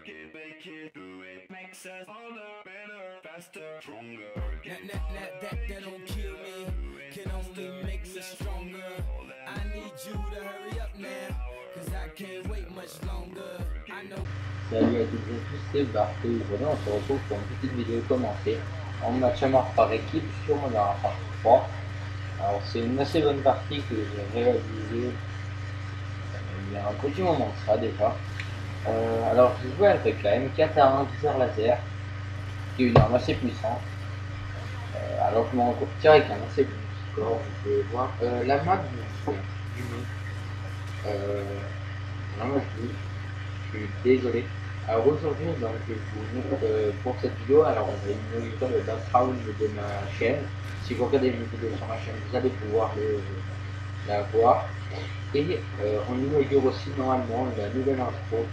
That don't kill me, can only make me stronger. I need you to hurry up now, cause I can't wait much longer. I know. Salut à toutes et à tous, c'est Bart et aujourd'hui on se retrouve pour une petite vidéo commentée en match à mort par équipe sur Modern Warfare 3. Alors c'est une assez bonne partie que j'ai réalisée il y a un petit moment de ça déjà. Alors je jouais avec la M4 à 1 viseur laser, qui est une arme assez puissante. Alors je m'en retire avec un assez bon score, vous pouvez voir. La map du vraiment je suis désolé. Alors aujourd'hui, donc, je vous montre pour cette vidéo, alors on va monitorer le background de ma chaîne. Si vous regardez mes vidéos sur ma chaîne, vous allez pouvoir la voir. Et on inaugure aussi normalement la nouvelle intro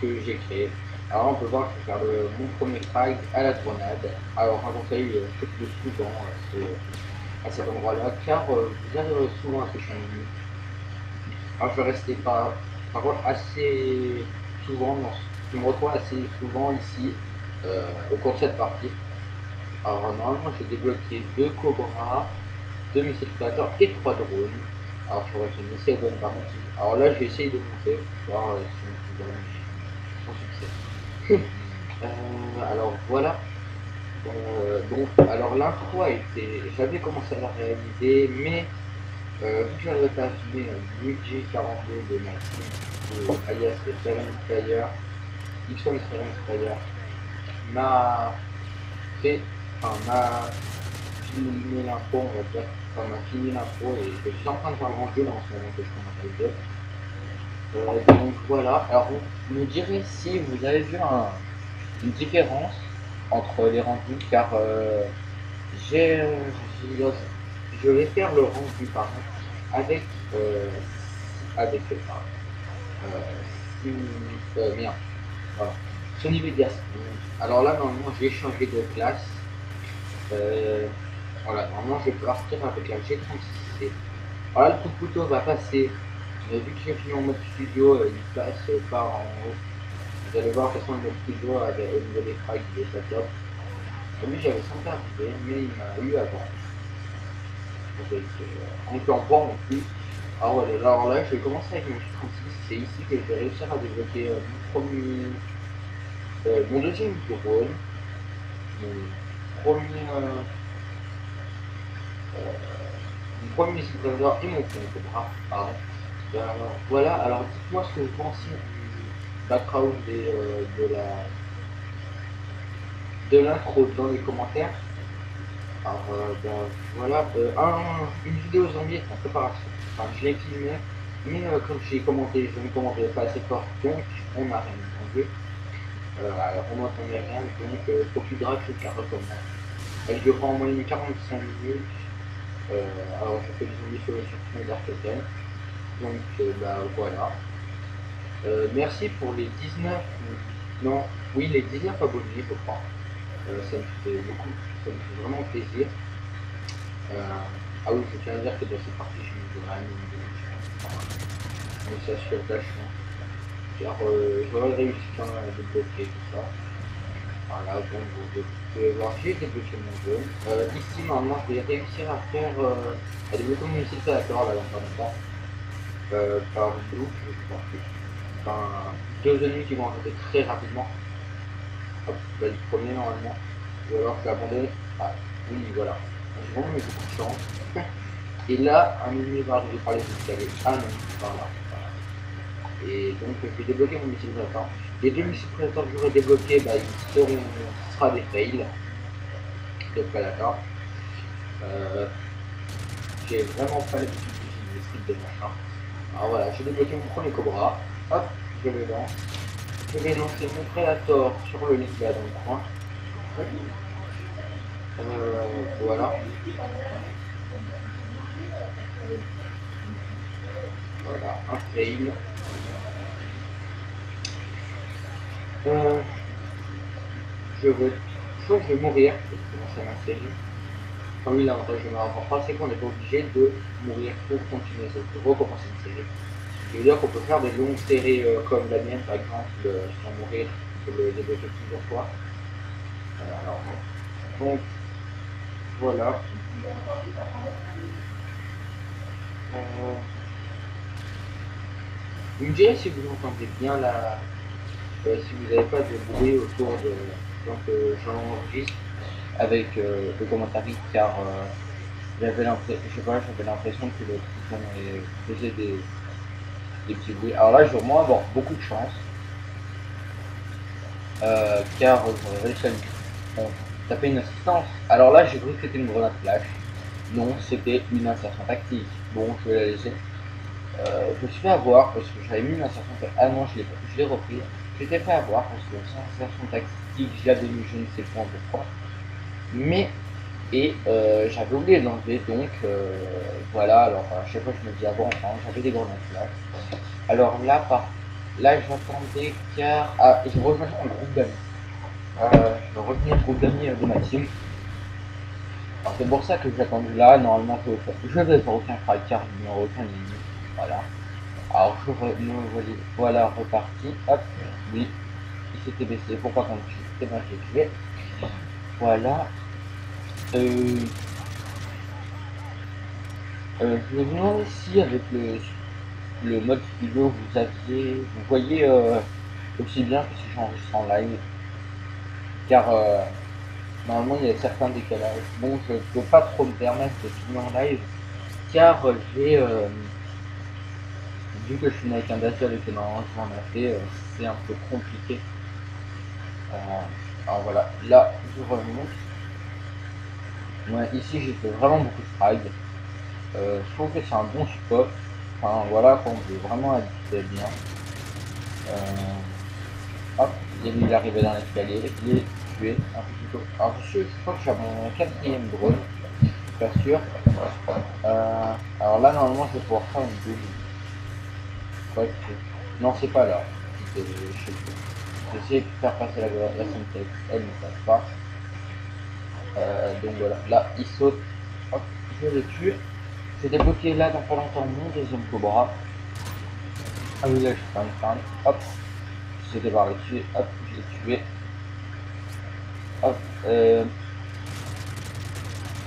que j'ai créée. Alors on peut voir que je vais faire mon premier frag à la grenade. Alors un conseil, faites-le souvent à cet endroit-là, car vous arriverez souvent à toucher un ennemi. Alors je vais rester par contre assez souvent je me retrouve assez souvent ici au cours de cette partie. Alors normalement j'ai débloqué 2 Cobra, 2 missiles prédateurs et 3 drones. Alors je vois que j'ai une assez bonne partie. Alors là je vais essayer de monter, voir si on peut gagner sans succès. Alors voilà. Donc alors l'intro a été, j'avais commencé à la réaliser, mais vu que j'avais pas filmé Luigi 42 de ma team, alias le Seven Player, X1 Seven Player, m'a filmé l'intro, on va dire, enfin m'a fini l'intro et je suis en train de faire un jeu là en ce moment que je commence à le donc voilà, alors vous me direz si vous avez vu une différence entre les rendus, car je vais faire le rendu par exemple avec merde, voilà, Sony Vegas. Alors là normalement j'ai changé de classe. Voilà, normalement je vais partir avec la G36C. Voilà, le coup de couteau va passer, mais vu que j'ai fini en mode studio, il passe par en haut. Vous allez voir de toute façon le mode studio au niveau des frags il est pas top. Lui j'avais senti arriver, mais il m'a eu avant. Donc en point en plus. Alors là je vais commencer avec mon G36, c'est ici que je vais réussir à débloquer mon deuxième drone, mon premier missile prédateur et mon premier Cobra, pardon. Voilà, alors dites-moi ce que vous pensez du background de l'intro dans les commentaires. Alors voilà, une vidéo zombie est en préparation. Enfin, je l'ai filmé, mais comme j'ai commenté, je ne commentais pas assez fort, donc on n'a rien entendu. Alors on n'entendait rien, donc faut plus grave que je la recommence. Elle durera en moyenne 45 minutes. Alors je fais des zombies sur Dark Totem. Donc bah voilà. Merci pour les 19, non, oui les 19 abonnés je crois. Ça me fait beaucoup, ça me fait vraiment plaisir. Ah oui, je tiens à dire que dans cette partie, je me donnerai un minimum. Mais ça sur la chance. Car j'aurais réussi quand même à débloquer tout ça. Voilà, donc vous pouvez voir, j'ai débloqué mon jeu. Ici, normalement, je vais réussir à faire à débloquer mon site à la là dans pas longtemps. Par loop, je crois. Enfin, 2 ennemis qui vont arrêter très rapidement. Hop, bah, le premier normalement. Ou alors je l'abandonne. Ah, oui, voilà. J'ai vraiment eu beaucoup de chance. Et là, un ennemi va arriver par les escaliers. Ah non, par là. Voilà. Et donc, je vais débloquer mon missile prédateur. Les 2 missiles prédateurs que j'aurai débloqués, bah, ce sera des fails de prédateurs. J'ai vraiment pas l'habitude d'utiliser les scripts de machin. Alors voilà, j'ai débloqué mon premier Cobra. Hop, je le lance. Je vais lancer mon Predator sur le lit là dans le coin. Voilà. Voilà, un fail. Je crois que je vais mourir pour commencer ma série. Enfin oui, l'avantage de ma rapport, c'est qu'on n'est pas obligé de mourir pour continuer cette recommencer une série. Je veux dire qu'on peut faire des longues séries comme la mienne par exemple, sans mourir peux le débloquer plusieurs fois. Alors, donc, voilà. Vous me direz si vous entendez bien la... si vous n'avez pas de bruit autour de... Donc j'enregistre avec le commentaire car j'avais l'impression que le truc faisait des petits bruits. Alors là, je vais vraiment avoir beaucoup de chance. Car j'aurais réussi à lui taper une assistance. Alors là, j'ai cru que c'était une grenade flash. Non, c'était une insertion tactique. Bon, je vais la laisser. Je me suis fait avoir parce que j'avais mis une insertion tactique. Ah non, je l'ai repris. J'étais fait avoir parce que cette insertion tactique, je l'avais mis, je ne sais pas pourquoi. Mais, j'avais oublié de l'enlever, donc voilà. Alors à chaque fois, je me dis, ah bon, enfin, j'avais des grenades flash. Alors là, là, j'attendais car. Ah, je rejoins un groupe d'amis. Je revenais au groupe d'amis de ma team. Alors c'est pour ça que j'attendais là. Normalement, je vais faire aucun car il n'y aura aucun ennemi. Voilà. Alors je me voilà reparti. Hop, oui, il s'était baissé. Pourquoi qu'on le tue? C'est bien, je l'ai tué. Voilà. Je me demande si avec le mode vidéo vous voyez aussi bien que si j'enregistre en live, car normalement il y a certains décalages. Bon, je ne peux pas trop me permettre de filmer en live, car j'ai vu que je filme avec un Dacia avec énormément de fait, c'est un peu compliqué. Alors voilà, là je remonte. Ouais, ici j'ai fait vraiment beaucoup de frags. Je trouve que c'est un bon spot. Enfin voilà, quand on veut vraiment habiter bien. Hop, il est arrivé dans l'escalier, il est tué un peu plus tôt. Alors je crois que j'ai mon 4e drone, je suis pas sûr. Alors là normalement je vais pouvoir faire une double. Ouais, non c'est pas là. Je sais plus. J'ai essayé de faire passer la syntaxe, elle ne passe pas. Donc voilà, là il saute, hop, je le tue. J'ai débloqué là dans pas longtemps mon 2e Cobra. Ah oui là je suis en train, hop, j'étais par dessus, hop, je l'ai tué. Hop, c'est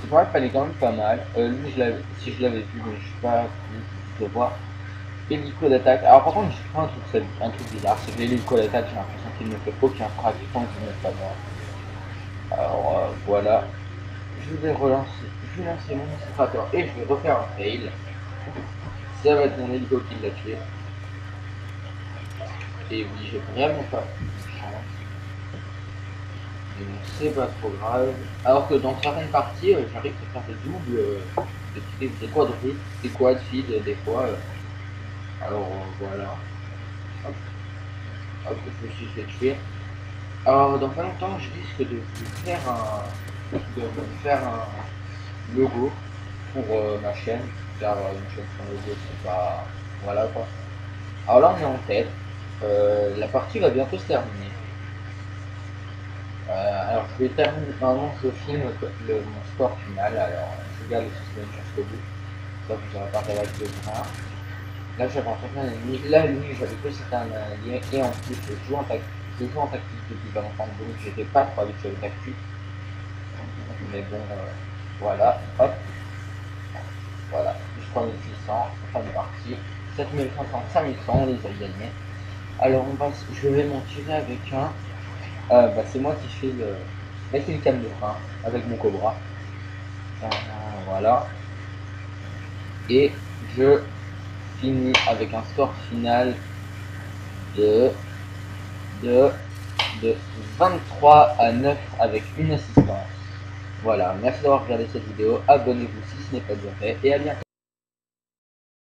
vrai qu'il fallait quand même pas mal. Lui si je l'avais vu, mais je suis pas vu, je voir. Hélico d'attaque. Alors par contre j'ai fait un truc bizarre, c'est que l'hélico d'attaque j'ai l'impression qu'il ne fait aucun frac tant qu'il n'est pas mort. Alors voilà. Je vais lancer mon concentrateur et je vais refaire un fail. Ça va être mon hélico qui l'a tué. Et oui, j'ai vraiment pas de chance. Mais bon, c'est pas trop grave. Alors que dans certaines parties, j'arrive à faire des doubles, des quadruples, des quad feed des fois. Alors voilà. Hop. Hop, je me suis fait tuer. Alors dans pas longtemps, je risque de faire un logo pour ma chaîne, car une chaîne sans logo c'est pas... voilà quoi. Alors là on est en tête, la partie va bientôt se terminer. Alors je vais terminer, normalement je filme mon score final, alors je garde le suspense jusqu'au bout, ça vous aurez pas avec le bras. Là j'avais rencontré un ennemi, là lui j'avais cru que c'était un allié, et en plus je joue en tactique depuis pas longtemps, donc j'étais pas trop habitué au tactique. Mais bon, voilà, hop, voilà, je prends 1600, fin de partie, 7500, 5100, on les a gagnés. Alors je vais m'en tirer avec un, c'est moi qui fais le cam de frein avec mon Cobra, voilà, et je finis avec un score final de 23-9 avec une assistance. Voilà, merci d'avoir regardé cette vidéo, abonnez-vous si ce n'est pas déjà fait, et à bientôt.